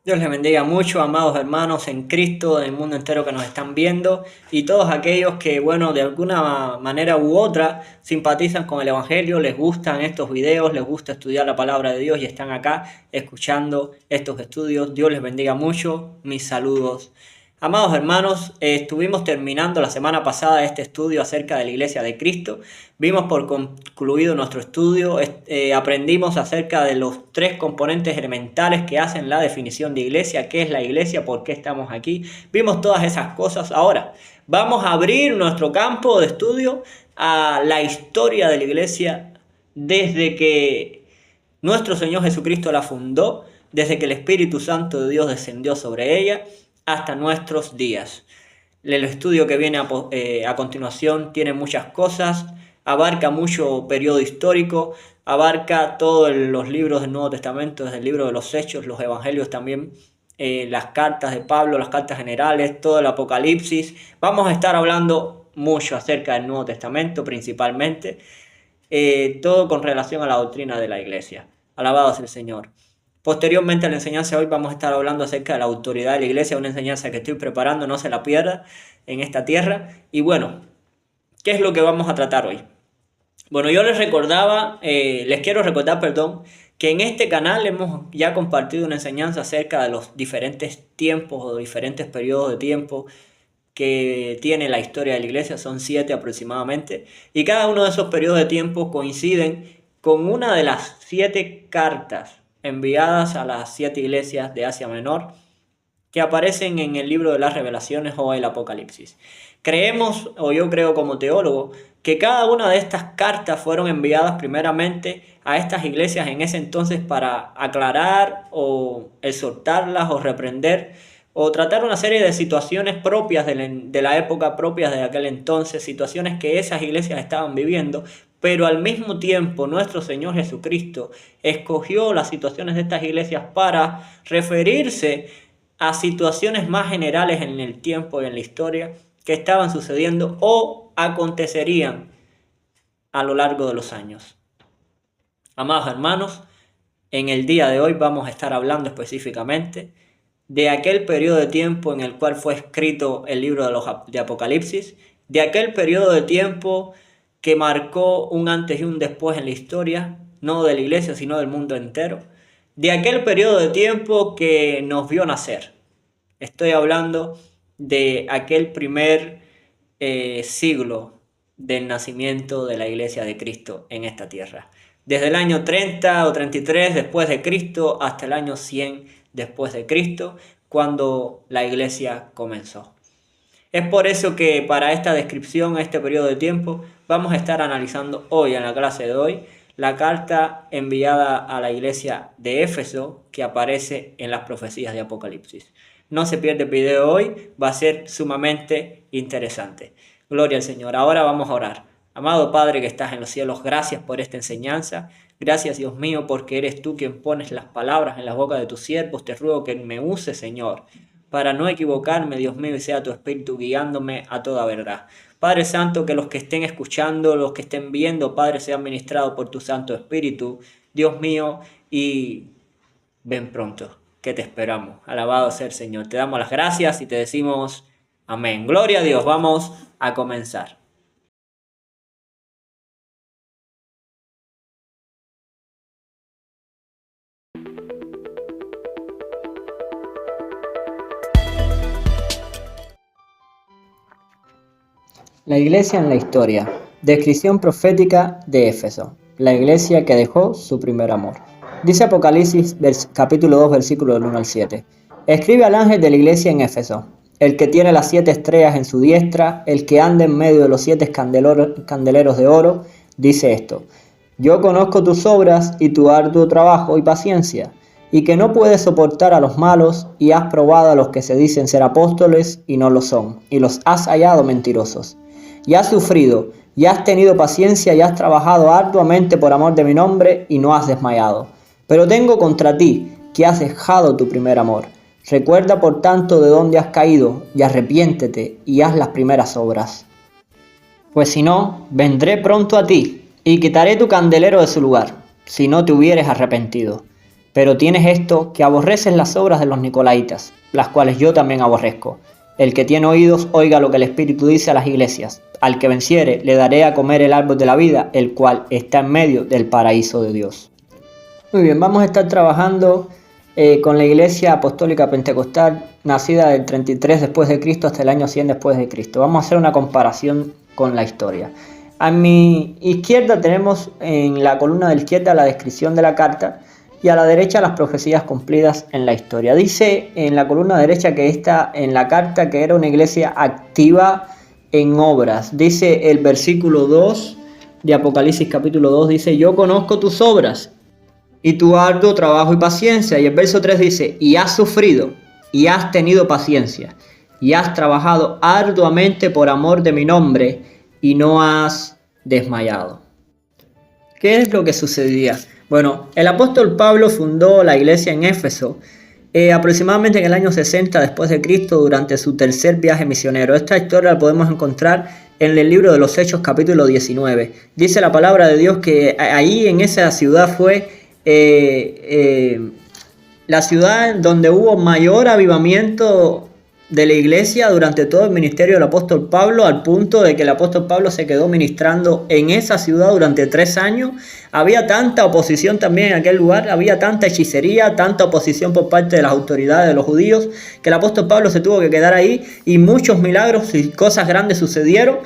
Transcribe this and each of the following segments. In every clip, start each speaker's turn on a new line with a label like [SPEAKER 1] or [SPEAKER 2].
[SPEAKER 1] Dios les bendiga mucho, amados hermanos en Cristo, del mundo entero que nos están viendo y todos aquellos que, de alguna manera u otra simpatizan con el Evangelio, les gustan estos videos, les gusta estudiar la palabra de Dios y están acá escuchando estos estudios. Dios les bendiga mucho, mis saludos. Amados hermanos, estuvimos terminando la semana pasada este estudio acerca de la Iglesia de Cristo. Vimos por concluido nuestro estudio, aprendimos acerca de los tres componentes elementales que hacen la definición de iglesia, qué es la iglesia, por qué estamos aquí. Vimos todas esas cosas. Ahora vamos a abrir nuestro campo de estudio a la historia de la iglesia desde que nuestro Señor Jesucristo la fundó, desde que el Espíritu Santo de Dios descendió sobre ella, hasta nuestros días. El estudio que viene a continuación tiene muchas cosas, abarca mucho periodo histórico, abarca todos los libros del Nuevo Testamento, desde el libro de los Hechos, los Evangelios también, las cartas de Pablo, las cartas generales, todo el Apocalipsis. Vamos a estar hablando mucho acerca del Nuevo Testamento principalmente, todo con relación a la doctrina de la iglesia. Alabado sea el Señor. Posteriormente a la enseñanza de hoy vamos a estar hablando acerca de la autoridad de la iglesia, una enseñanza que estoy preparando, no se la pierda en esta tierra. Y ¿qué es lo que vamos a tratar hoy? Yo les quiero recordar, que en este canal hemos ya compartido una enseñanza acerca de los diferentes tiempos o diferentes periodos de tiempo que tiene la historia de la iglesia, son 7 aproximadamente, y cada uno de esos periodos de tiempo coinciden con una de las 7 cartas enviadas a las 7 iglesias de Asia Menor que aparecen en el libro de las Revelaciones o el Apocalipsis. Creemos, o yo creo como teólogo, que cada una de estas cartas fueron enviadas primeramente a estas iglesias en ese entonces para aclarar o exhortarlas o reprender o tratar una serie de situaciones propias de la época, propias de aquel entonces, situaciones que esas iglesias estaban viviendo, pero al mismo tiempo nuestro Señor Jesucristo escogió las situaciones de estas iglesias para referirse a situaciones más generales en el tiempo y en la historia que estaban sucediendo o acontecerían a lo largo de los años. Amados hermanos, en el día de hoy vamos a estar hablando específicamente de aquel periodo de tiempo en el cual fue escrito el libro de Apocalipsis, de aquel periodo de tiempo que marcó un antes y un después en la historia, no de la iglesia, sino del mundo entero, de aquel periodo de tiempo que nos vio nacer. Estoy hablando de aquel primer siglo del nacimiento de la iglesia de Cristo en esta tierra. Desde el año 30 o 33 después de Cristo hasta el año 100 después de Cristo, cuando la iglesia comenzó. Es por eso que para esta descripción, este periodo de tiempo, vamos a estar analizando hoy, en la clase de hoy, la carta enviada a la iglesia de Éfeso que aparece en las profecías de Apocalipsis. No se pierde el video hoy, va a ser sumamente interesante. Gloria al Señor. Ahora vamos a orar. Amado Padre que estás en los cielos, gracias por esta enseñanza. Gracias, Dios mío, porque eres tú quien pones las palabras en la boca de tus siervos. Te ruego que me uses, Señor, para no equivocarme, Dios mío, y sea tu Espíritu guiándome a toda verdad. Padre Santo, que los que estén escuchando, los que estén viendo, Padre, sean ministrados por tu Santo Espíritu, Dios mío, y ven pronto, que te esperamos. Alabado sea el Señor. Te damos las gracias y te decimos amén. Gloria a Dios. Vamos a comenzar. La iglesia en la historia. Descripción profética de Éfeso. La iglesia que dejó su primer amor. Dice Apocalipsis capítulo 2 versículo del 1 al 7. Escribe al ángel de la iglesia en Éfeso, el que tiene las 7 estrellas en su diestra, el que anda en medio de los 7 candeleros de oro, dice esto: Yo conozco tus obras y tu arduo trabajo y paciencia, y que no puedes soportar a los malos, y has probado a los que se dicen ser apóstoles y no lo son, y los has hallado mentirosos. Y has sufrido, y has tenido paciencia, y has trabajado arduamente por amor de mi nombre, y no has desmayado. Pero tengo contra ti, que has dejado tu primer amor. Recuerda por tanto de dónde has caído, y arrepiéntete, y haz las primeras obras. Pues si no, vendré pronto a ti, y quitaré tu candelero de su lugar, si no te hubieres arrepentido. Pero tienes esto, que aborreces las obras de los nicolaítas, las cuales yo también aborrezco. El que tiene oídos, oiga lo que el Espíritu dice a las iglesias. Al que venciere, le daré a comer el árbol de la vida, el cual está en medio del paraíso de Dios. Muy bien, vamos a estar trabajando con la Iglesia Apostólica Pentecostal, nacida del 33 después de Cristo hasta el año 100 después de Cristo. Vamos a hacer una comparación con la historia. A mi izquierda tenemos en la columna de la izquierda la descripción de la carta y a la derecha las profecías cumplidas en la historia. Dice en la columna derecha que está en la carta que era una iglesia activa en obras. Dice el versículo 2 de Apocalipsis capítulo 2, dice: yo conozco tus obras y tu arduo trabajo y paciencia. Y el verso 3 dice: y has sufrido y has tenido paciencia y has trabajado arduamente por amor de mi nombre y no has desmayado. ¿Qué es lo que sucedía? Bueno, el apóstol Pablo fundó la iglesia en Éfeso aproximadamente en el año 60 después de Cristo, durante su tercer viaje misionero. Esta historia la podemos encontrar en el libro de los Hechos capítulo 19. Dice la palabra de Dios que ahí en esa ciudad fue la ciudad donde hubo mayor avivamiento de la iglesia durante todo el ministerio del apóstol Pablo, al punto de que el apóstol Pablo se quedó ministrando en esa ciudad durante 3 años. Había tanta oposición también en aquel lugar, había tanta hechicería, tanta oposición por parte de las autoridades de los judíos, que el apóstol Pablo se tuvo que quedar ahí y muchos milagros y cosas grandes sucedieron.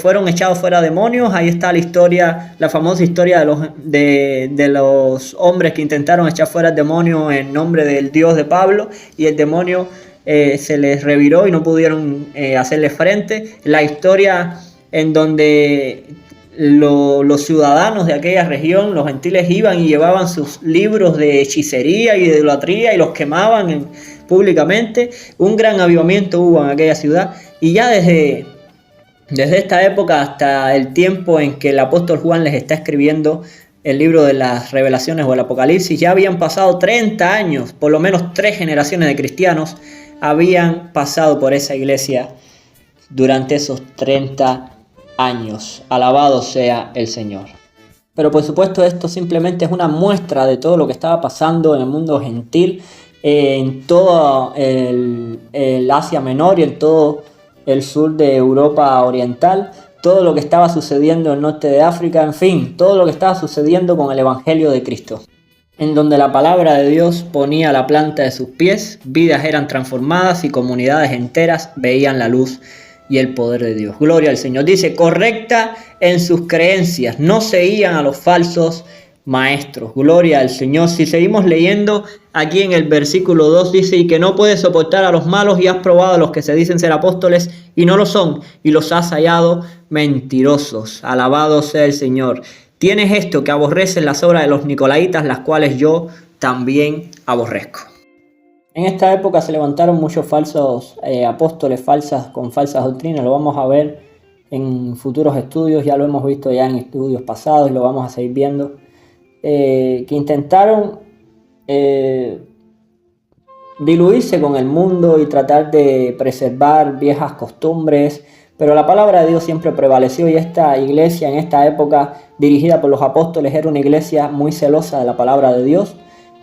[SPEAKER 1] Fueron echados fuera demonios. Ahí está la historia, la famosa historia de los hombres que intentaron echar fuera el demonio en nombre del Dios de Pablo, y el demonio se les reviró y no pudieron hacerle frente. La historia en donde los ciudadanos de aquella región, los gentiles, iban y llevaban sus libros de hechicería y de idolatría y los quemaban públicamente. Un gran avivamiento hubo en aquella ciudad, y ya desde esta época hasta el tiempo en que el apóstol Juan les está escribiendo el libro de las Revelaciones o el Apocalipsis, ya habían pasado 30 años, por lo menos 3 generaciones de cristianos habían pasado por esa iglesia durante esos 30 años. Alabado sea el Señor. Pero por supuesto esto simplemente es una muestra de todo lo que estaba pasando en el mundo gentil, en todo el Asia Menor y en todo el sur de Europa Oriental, todo lo que estaba sucediendo en el norte de África, en fin, todo lo que estaba sucediendo con el Evangelio de Cristo, en donde la palabra de Dios ponía la planta de sus pies, vidas eran transformadas y comunidades enteras veían la luz y el poder de Dios. Gloria al Señor. Dice: correcta en sus creencias, no seguían a los falsos maestros. Gloria al Señor. Si seguimos leyendo aquí en el versículo 2, dice: y que no puedes soportar a los malos y has probado a los que se dicen ser apóstoles y no lo son, y los has hallado mentirosos. Alabado sea el Señor. Tienes esto, que aborreces las obras de los nicolaítas, las cuales yo también aborrezco. En esta época se levantaron muchos falsos apóstoles con falsas doctrinas. Lo vamos a ver en futuros estudios, ya lo hemos visto ya en estudios pasados y lo vamos a seguir viendo, que intentaron diluirse con el mundo y tratar de preservar viejas costumbres, pero la palabra de Dios siempre prevaleció, y esta iglesia en esta época, dirigida por los apóstoles, era una iglesia muy celosa de la palabra de Dios,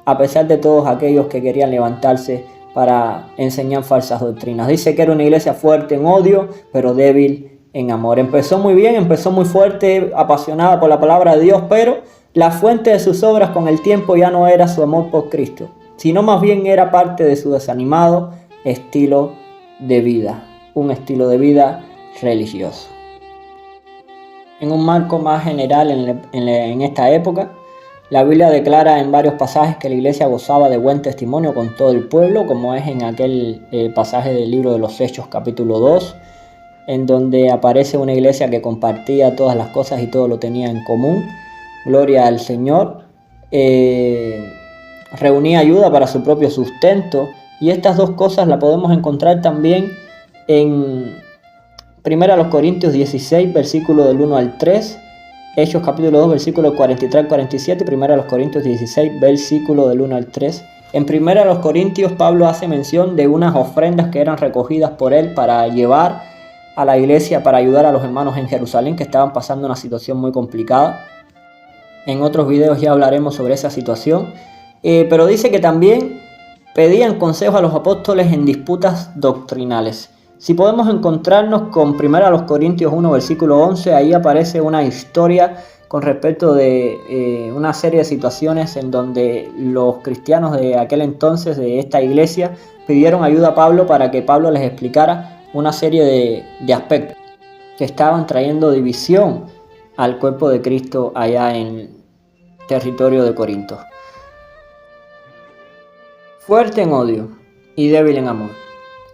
[SPEAKER 1] a pesar de todos aquellos que querían levantarse para enseñar falsas doctrinas. Dice que era una iglesia fuerte en odio, pero débil en amor. Empezó muy bien, empezó muy fuerte, apasionada por la palabra de Dios, pero la fuente de sus obras con el tiempo ya no era su amor por Cristo, sino más bien era parte de su desanimado estilo de vida, un estilo de vida religioso. En un marco más general en esta época, la Biblia declara en varios pasajes que la iglesia gozaba de buen testimonio con todo el pueblo, como es en aquel pasaje del libro de los Hechos capítulo 2, en donde aparece una iglesia que compartía todas las cosas y todo lo tenía en común. Gloria al Señor. Reunía ayuda para su propio sustento, y estas dos cosas las podemos encontrar también en 1 Corintios 16, versículo del 1 al 3, Hechos capítulo 2, versículo 43 al 47, y 1 Corintios 16, versículo del 1 al 3. En 1 Corintios, Pablo hace mención de unas ofrendas que eran recogidas por él para llevar a la iglesia, para ayudar a los hermanos en Jerusalén que estaban pasando una situación muy complicada. En otros videos ya hablaremos sobre esa situación. Pero dice que también pedían consejo a los apóstoles en disputas doctrinales. Si podemos encontrarnos con 1 Corintios 1, versículo 11, ahí aparece una historia con respecto de una serie de situaciones en donde los cristianos de aquel entonces, de esta iglesia, pidieron ayuda a Pablo para que Pablo les explicara una serie de aspectos que estaban trayendo división al cuerpo de Cristo allá en territorio de Corinto. Fuerte en odio y débil en amor.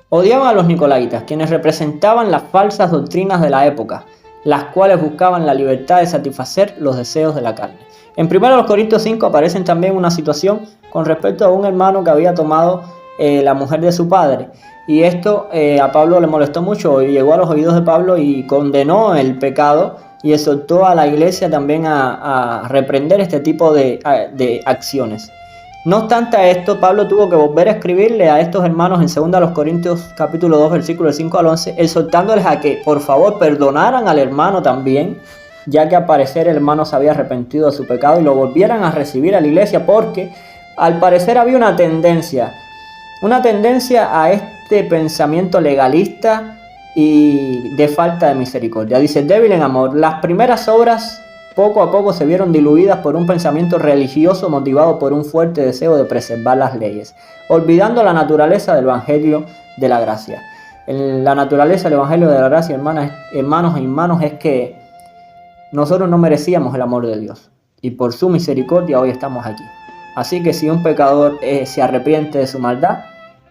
[SPEAKER 1] Odiaban a los nicolaítas, quienes representaban las falsas doctrinas de la época, las cuales buscaban la libertad de satisfacer los deseos de la carne. En 1 Corintios 5 aparecen también una situación con respecto a un hermano que había tomado la mujer de su padre. Y esto a Pablo le molestó mucho y llegó a los oídos de Pablo y condenó el pecado y exhortó a la iglesia también a reprender este tipo de acciones. No obstante a esto, Pablo tuvo que volver a escribirle a estos hermanos en 2 Corintios capítulo 2, versículos 5 al 11, exhortándoles a que por favor perdonaran al hermano también, ya que al parecer el hermano se había arrepentido de su pecado y lo volvieran a recibir a la iglesia, porque al parecer había una tendencia a este pensamiento legalista y de falta de misericordia. Dice, débil en amor, las primeras obras poco a poco se vieron diluidas por un pensamiento religioso motivado por un fuerte deseo de preservar las leyes, olvidando la naturaleza del Evangelio de la gracia. La naturaleza del Evangelio de la gracia, hermanos e hermanos, es que nosotros no merecíamos el amor de Dios y por su misericordia hoy estamos aquí. Así que si un pecador se arrepiente de su maldad,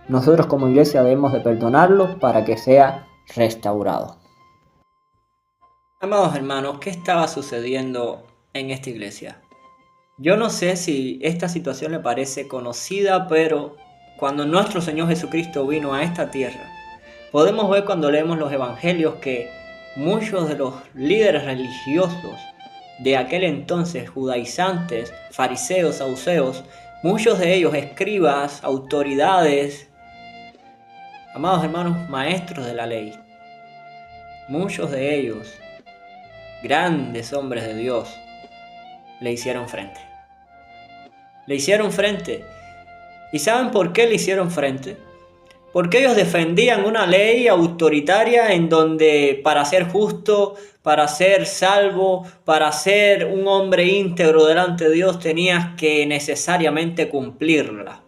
[SPEAKER 1] nosotros como iglesia debemos de perdonarlo para que sea restaurado. Amados hermanos, ¿qué estaba sucediendo en esta iglesia? Yo no sé si esta situación le parece conocida, pero cuando nuestro Señor Jesucristo vino a esta tierra, podemos ver cuando leemos los evangelios que muchos de los líderes religiosos de aquel entonces, judaizantes, fariseos, saduceos, muchos de ellos escribas, autoridades, amados hermanos, maestros de la ley, muchos de ellos, grandes hombres de Dios, le hicieron frente. Le hicieron frente. ¿Y saben por qué le hicieron frente? Porque ellos defendían una ley autoritaria en donde para ser justo, para ser salvo, para ser un hombre íntegro delante de Dios tenías que necesariamente cumplirla.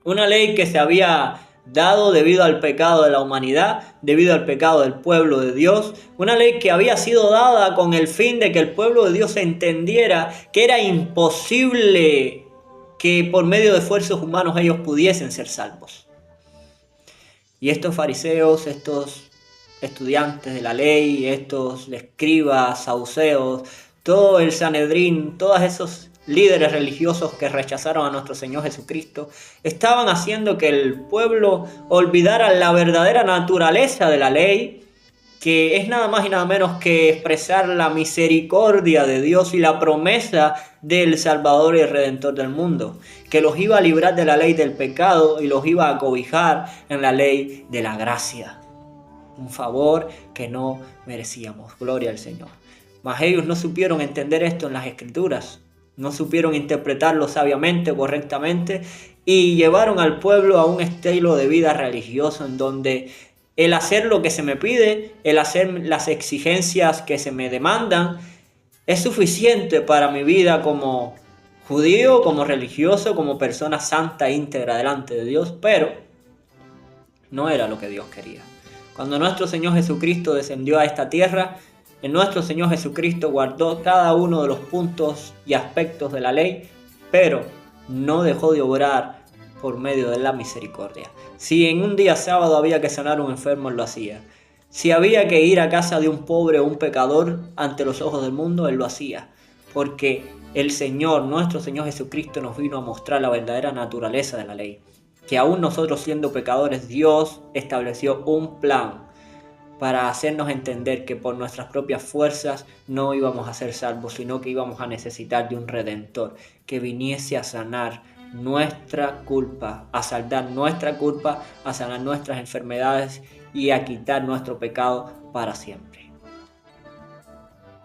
[SPEAKER 1] Una ley que se había dado debido al pecado de la humanidad, debido al pecado del pueblo de Dios, una ley que había sido dada con el fin de que el pueblo de Dios entendiera que era imposible que por medio de esfuerzos humanos ellos pudiesen ser salvos. Y estos fariseos, estos estudiantes de la ley, estos escribas, saduceos, todo el Sanedrín, todos esos líderes religiosos que rechazaron a nuestro Señor Jesucristo, estaban haciendo que el pueblo olvidara la verdadera naturaleza de la ley, que es nada más y nada menos que expresar la misericordia de Dios y la promesa del Salvador y Redentor del mundo, que los iba a librar de la ley del pecado y los iba a cobijar en la ley de la gracia. Un favor que no merecíamos. Gloria al Señor. Mas ellos no supieron entender esto en las Escrituras. No supieron interpretarlo sabiamente, correctamente, y llevaron al pueblo a un estilo de vida religioso en donde el hacer lo que se me pide, el hacer las exigencias que se me demandan, es suficiente para mi vida como judío, como religioso, como persona santa e íntegra delante de Dios, pero no era lo que Dios quería. Cuando nuestro Señor Jesucristo descendió a esta tierra, en nuestro Señor Jesucristo guardó cada uno de los puntos y aspectos de la ley, pero no dejó de obrar por medio de la misericordia. Si en un día sábado había que sanar a un enfermo, Él lo hacía. Si había que ir a casa de un pobre o un pecador ante los ojos del mundo, Él lo hacía. Porque el Señor, nuestro Señor Jesucristo, nos vino a mostrar la verdadera naturaleza de la ley. Que aún nosotros siendo pecadores, Dios estableció un plan para hacernos entender que por nuestras propias fuerzas no íbamos a ser salvos, sino que íbamos a necesitar de un Redentor que viniese a sanar nuestra culpa, a saldar nuestra culpa, a sanar nuestras enfermedades y a quitar nuestro pecado para siempre.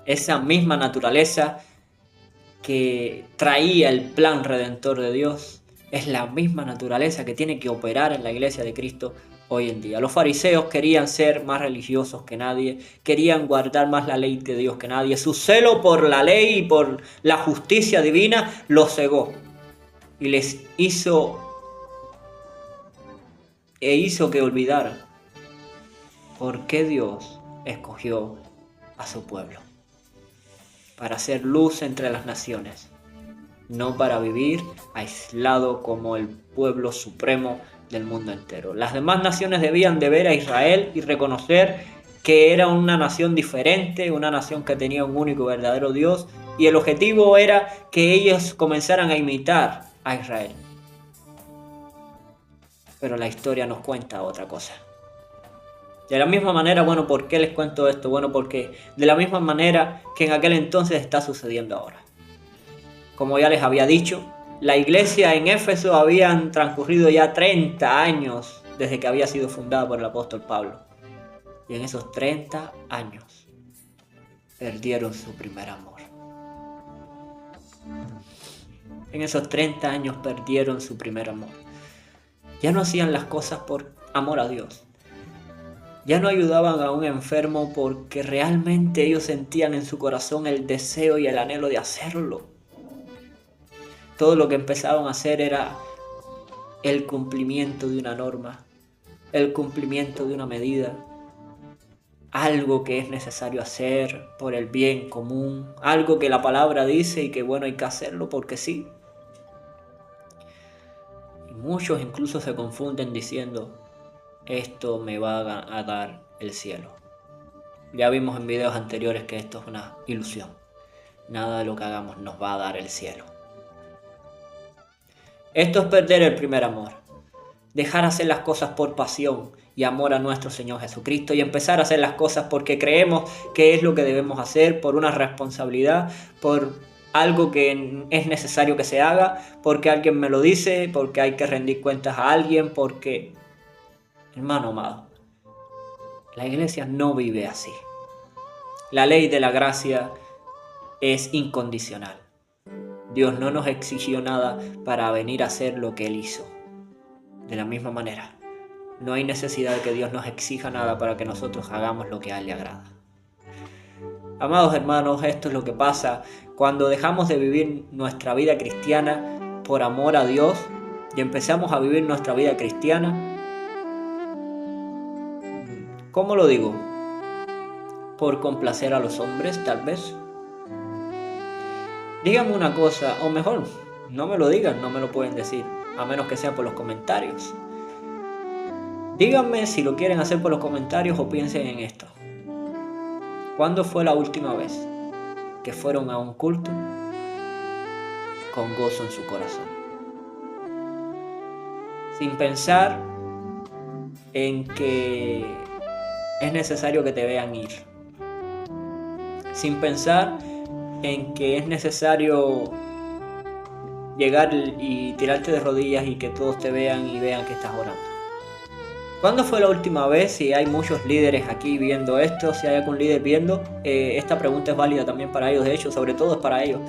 [SPEAKER 1] Esa misma naturaleza que traía el plan redentor de Dios es la misma naturaleza que tiene que operar en la iglesia de Cristo hoy en día. Los fariseos querían ser más religiosos que nadie, querían guardar más la ley de Dios que nadie. Su celo por la ley y por la justicia divina los cegó y les hizo que olvidaran por qué Dios escogió a su pueblo. Para hacer luz entre las naciones, no para vivir aislado como el pueblo supremo del mundo entero. Las demás naciones debían de ver a Israel y reconocer que era una nación diferente, una nación que tenía un único y verdadero Dios, y el objetivo era que ellos comenzaran a imitar a Israel. Pero la historia nos cuenta otra cosa. De la misma manera, bueno, ¿por qué les cuento esto? Bueno, porque de la misma manera que en aquel entonces está sucediendo ahora. Como ya les había dicho, la iglesia en Éfeso habían transcurrido ya 30 años desde que había sido fundada por el apóstol Pablo. Y en esos 30 años perdieron su primer amor. En esos 30 años perdieron su primer amor. Ya no hacían las cosas por amor a Dios. Ya no ayudaban a un enfermo porque realmente ellos sentían en su corazón el deseo y el anhelo de hacerlo. Todo lo que empezaban a hacer era el cumplimiento de una norma, el cumplimiento de una medida, algo que es necesario hacer por el bien común, algo que la palabra dice y que bueno, hay que hacerlo porque sí. Y muchos incluso se confunden diciendo: esto me va a dar el cielo. Ya vimos en videos anteriores que esto es una ilusión. Nada de lo que hagamos nos va a dar el cielo. Esto es perder el primer amor. Dejar hacer las cosas por pasión y amor a nuestro Señor Jesucristo y empezar a hacer las cosas porque creemos que es lo que debemos hacer, por una responsabilidad, por algo que es necesario que se haga, porque alguien me lo dice, porque hay que rendir cuentas a alguien, porque... Hermano amado, la iglesia no vive así. La ley de la gracia es incondicional. Dios no nos exigió nada para venir a hacer lo que Él hizo. De la misma manera, no hay necesidad de que Dios nos exija nada para que nosotros hagamos lo que a Él le agrada. Amados hermanos, esto es lo que pasa cuando dejamos de vivir nuestra vida cristiana por amor a Dios y empezamos a vivir nuestra vida cristiana. ¿Cómo lo digo? ¿Por complacer a los hombres, tal vez? Díganme una cosa, o mejor, no me lo digan, no me lo pueden decir, a menos que sea por los comentarios. Díganme si lo quieren hacer por los comentarios o piensen en esto. ¿Cuándo fue la última vez que fueron a un culto con gozo en su corazón? Sin pensar en que es necesario que te vean ir. Sin pensar en que es necesario llegar y tirarte de rodillas y que todos te vean y vean que estás orando. ¿Cuándo fue la última vez? Si hay muchos líderes aquí viendo esto, si hay algún líder viendo, esta pregunta es válida también para ellos, de hecho, sobre todo es para ellos.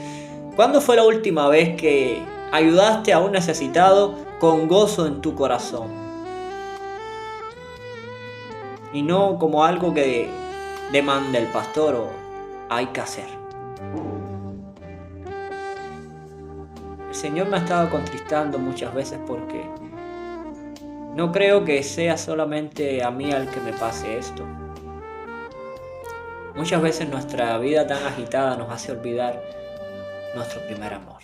[SPEAKER 1] ¿Cuándo fue la última vez que ayudaste a un necesitado con gozo en tu corazón? Y no como algo que demanda el pastor o hay que hacer. El Señor me ha estado contristando muchas veces porque no creo que sea solamente a mí al que me pase esto. Muchas veces nuestra vida tan agitada nos hace olvidar nuestro primer amor.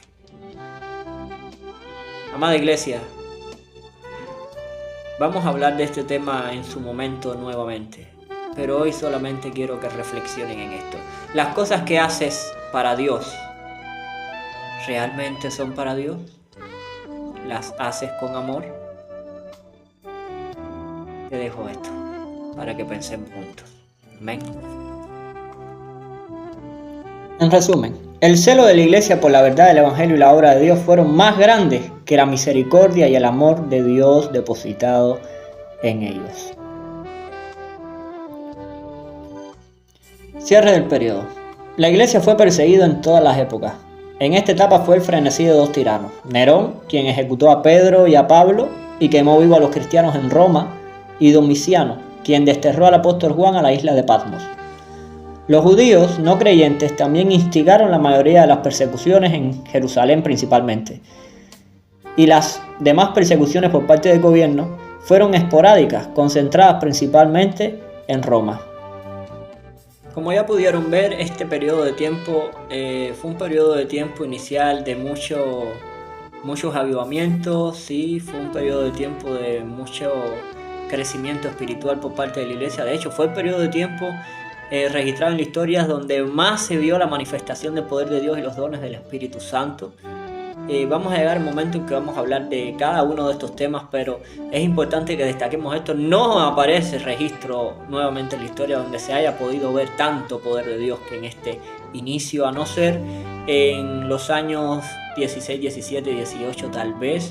[SPEAKER 1] Amada iglesia, vamos a hablar de este tema en su momento nuevamente, pero hoy solamente quiero que reflexionen en esto. Las cosas que haces para Dios, ¿realmente son para Dios? ¿Las haces con amor? Te dejo esto para que pensemos juntos. Amén. En resumen, el celo de la iglesia por la verdad del evangelio y la obra de Dios fueron más grandes que la misericordia y el amor de Dios depositado en ellos. Cierre del periodo. La iglesia fue perseguida en todas las épocas. En esta etapa fue el frenesí de dos tiranos: Nerón, quien ejecutó a Pedro y a Pablo y quemó vivo a los cristianos en Roma, y Domiciano, quien desterró al apóstol Juan a la isla de Patmos. Los judíos no creyentes también instigaron la mayoría de las persecuciones en Jerusalén principalmente, y las demás persecuciones por parte del gobierno fueron esporádicas, concentradas principalmente en Roma. Como ya pudieron ver, este periodo de tiempo fue un periodo de tiempo inicial de muchos avivamientos, sí, fue un periodo de tiempo de mucho crecimiento espiritual por parte de la iglesia. De hecho, fue el periodo de tiempo registrado en la historia donde más se vio la manifestación del poder de Dios y los dones del Espíritu Santo. Vamos a llegar al momento en que vamos a hablar de cada uno de estos temas, pero es importante que destaquemos esto. No aparece registro nuevamente en la historia donde se haya podido ver tanto poder de Dios que en este inicio, a no ser en los años 16, 17, 18 tal vez,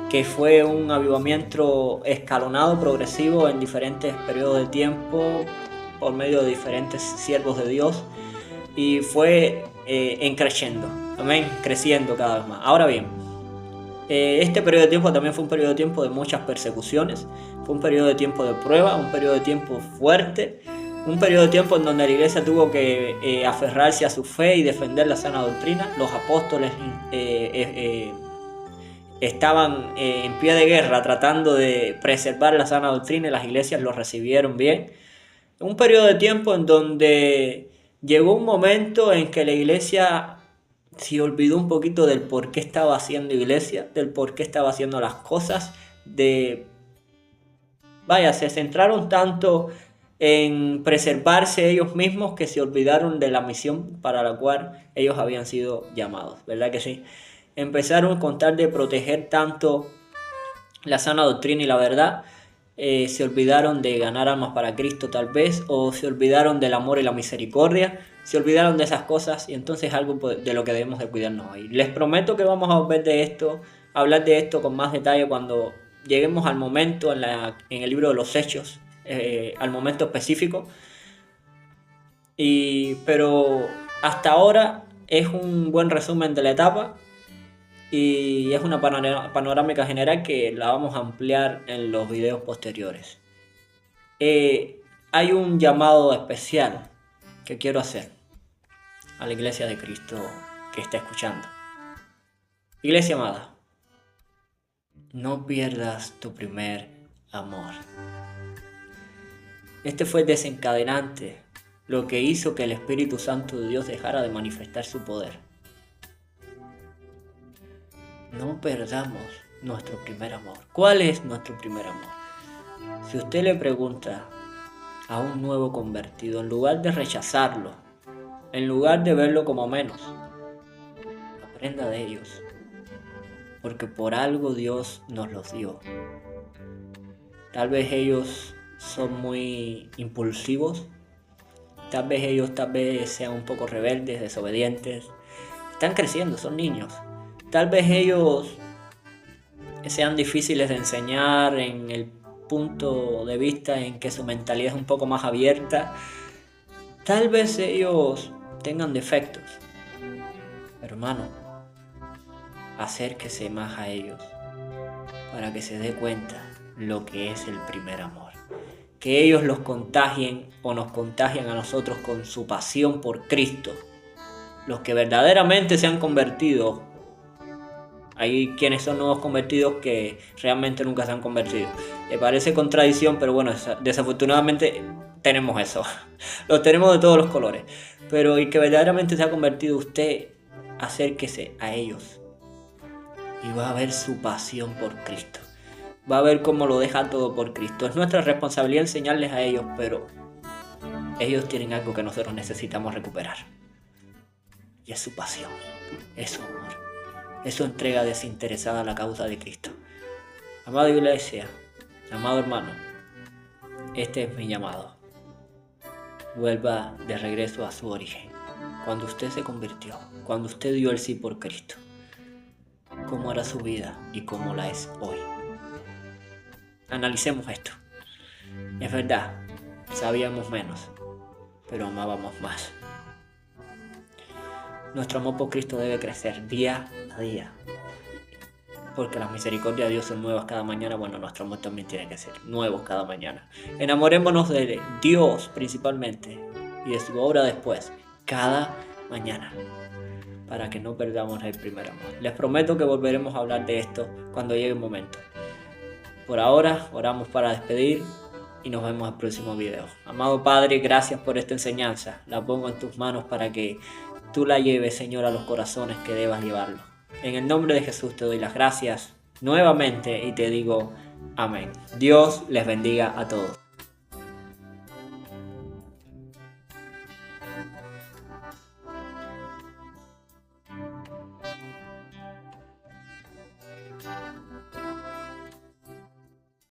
[SPEAKER 1] que fue un avivamiento escalonado, progresivo en diferentes periodos de tiempo por medio de diferentes siervos de Dios, y fue creciendo, amén, creciendo cada vez más. Ahora bien, este periodo de tiempo también fue un periodo de tiempo de muchas persecuciones, fue un periodo de tiempo de prueba, un periodo de tiempo fuerte, un periodo de tiempo en donde la iglesia tuvo que aferrarse a su fe y defender la sana doctrina. Los apóstoles estaban en pie de guerra tratando de preservar la sana doctrina y las iglesias lo recibieron bien. Un periodo de tiempo en donde llegó un momento en que la iglesia se olvidó un poquito del por qué estaba haciendo iglesia, del por qué estaba haciendo las cosas, se centraron tanto en preservarse ellos mismos que se olvidaron de la misión para la cual ellos habían sido llamados, ¿verdad que sí? Empezaron con tal de proteger tanto la sana doctrina y la verdad, se olvidaron de ganar almas para Cristo tal vez, o se olvidaron del amor y la misericordia, se olvidaron de esas cosas, y entonces es algo de lo que debemos de cuidarnos hoy. Les prometo que vamos a hablar de esto con más detalle cuando lleguemos al momento en el libro de los Hechos, al momento específico. Pero hasta ahora es un buen resumen de la etapa y es una panorámica general que la vamos a ampliar en los videos posteriores. Hay un llamado especial que quiero hacer a la Iglesia de Cristo que está escuchando. Iglesia amada, no pierdas tu primer amor. Este fue el desencadenante, lo que hizo que el Espíritu Santo de Dios dejara de manifestar su poder. No perdamos nuestro primer amor. ¿Cuál es nuestro primer amor? Si usted le pregunta a un nuevo convertido, en lugar de rechazarlo, en lugar de verlo como menos, aprenda de ellos, porque por algo Dios nos los dio. Tal vez ellos son muy impulsivos, tal vez sean un poco rebeldes, desobedientes, están creciendo, son niños. Tal vez ellos sean difíciles de enseñar en el punto de vista en que su mentalidad es un poco más abierta. Tal vez ellos tengan defectos. Pero hermano, acérquese más a ellos para que se dé cuenta lo que es el primer amor. Que ellos los contagien o nos contagian a nosotros con su pasión por Cristo. Los que verdaderamente se han convertido. Hay quienes son nuevos convertidos que realmente nunca se han convertido. Me parece contradicción, pero bueno, desafortunadamente tenemos eso. Los tenemos de todos los colores. Pero el que verdaderamente se ha convertido, usted acérquese a ellos y va a ver su pasión por Cristo. Va a ver cómo lo deja todo por Cristo. Es nuestra responsabilidad enseñarles a ellos, pero ellos tienen algo que nosotros necesitamos recuperar. Y es su pasión, es su amor. Es su entrega desinteresada a la causa de Cristo. Amada iglesia, amado hermano, este es mi llamado. Vuelva de regreso a su origen. Cuando usted se convirtió, cuando usted dio el sí por Cristo, ¿cómo era su vida y cómo la es hoy? Analicemos esto. Es verdad, sabíamos menos, pero amábamos más. Nuestro amor por Cristo debe crecer día a día. Porque las misericordias de Dios son nuevas cada mañana. Bueno, nuestro amor también tiene que ser nuevos cada mañana. Enamorémonos de Dios principalmente y de su obra después, cada mañana, para que no perdamos el primer amor. Les prometo que volveremos a hablar de esto cuando llegue el momento. Por ahora, oramos para despedir y nos vemos en el próximo video. Amado Padre, gracias por esta enseñanza. La pongo en tus manos para que tú la lleves, Señor, a los corazones que debas llevarlo. En el nombre de Jesús te doy las gracias nuevamente y te digo amén. Dios les bendiga a todos.